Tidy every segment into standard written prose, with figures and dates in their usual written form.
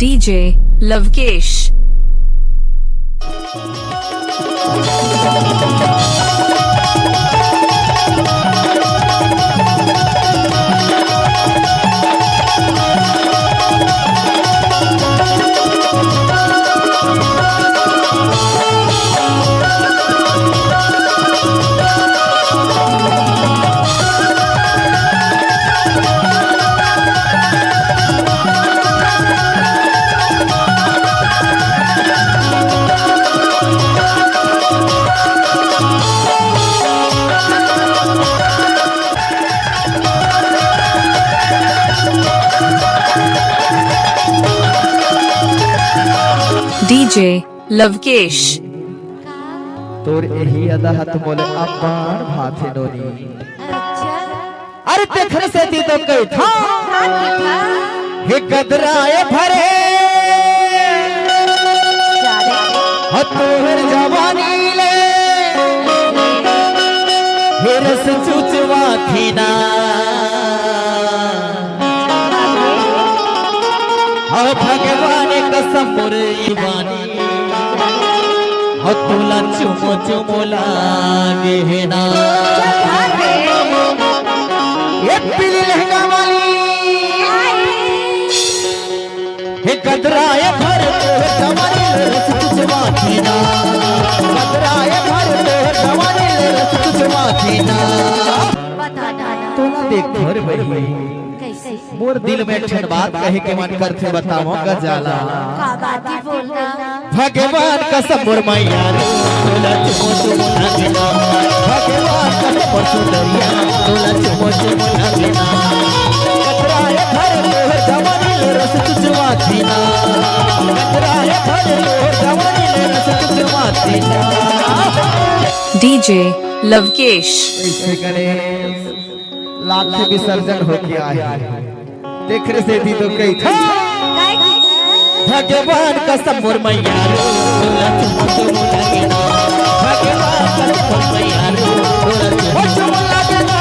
DJ Lavkesh. DJ Lavkesh. तोर यही अदा हाथ बोले अपार भाथे नोनी। अरे देखने से दी तो कई था हे कदराए भरे हतोहर जवानी ले हे रस चुचवा थी ना भगवान कसम मुरईवानी हतुला चुमो चुमो लागे है ना ये पीली लहंगा वाली हे कदराए भर तो जवानी रस तुझवा थी ना कदराए भर तो जवानी रस तुझवा थी ना तो ना देख घर भाई मोर दिल में ठन बात कहे के मन करथे बताओ गजाला भगवान कसम मोर मैया तोला चुमो चुमो लागेना भगवान कसम मोर सुंदरिया तोला चुमो चुमो लागेना कतराए भर तोहर जवानी रस तुझवा थीना कतराए भर तोहर जवानी रस तुझवा थीना DJ Lavkesh. ऐसे गणेश लाख विसर्जन हो के आए देखने से दी तो कई था भगवान कसम मोर मैया तोला चुमो चुमो लागेना भगवान कसम मोर मैया तोला चुमो चुमो लागेना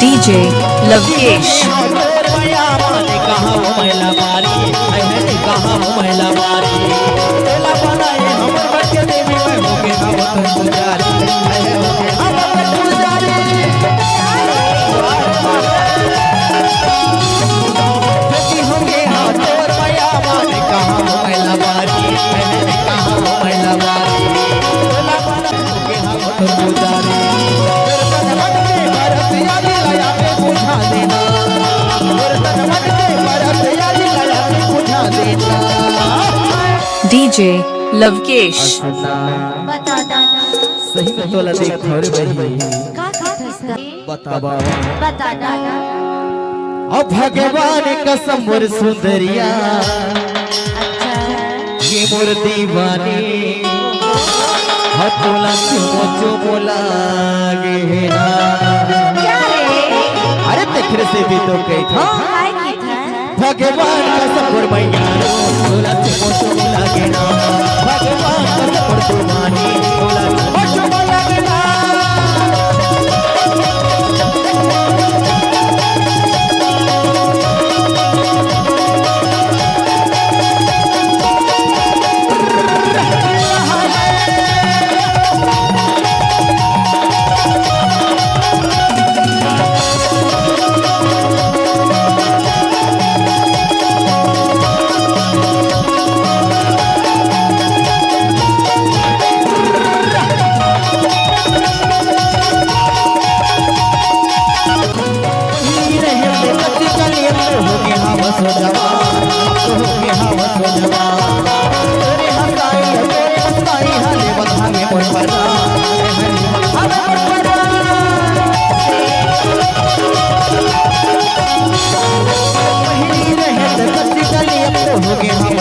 DJ Lavkesh. DJ Lavkesh. सही में तोला देख घर भाई बतावा अब भगवान कसम मोर सुंदरिया ये मोर दीवानी हतोला चुमो चुमो लागे है ना अरे देखने से भी तो कई था भगवान कसम मोर मैया तोला चुमो चुमो लागे ना भगवान कसम मोर दीवानी तोला चुमो चुमो लागे ना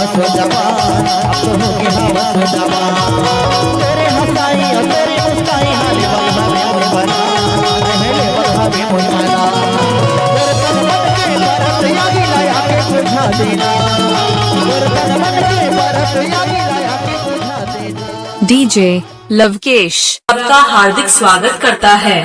हवस जवान, अब तो होगी हवस जवान। तेरे हंसाई और तेरी मुस्काई हाले बल्हा में मोई बना, हेले बल्हा में मोई बना। बर्तन मन के बरत यागी लाया के बुझा देना, बर्तन मन के बरत यागी लाया के बुझा देना। DJ लवकेश आपका हार्दिक स्वागत करता है।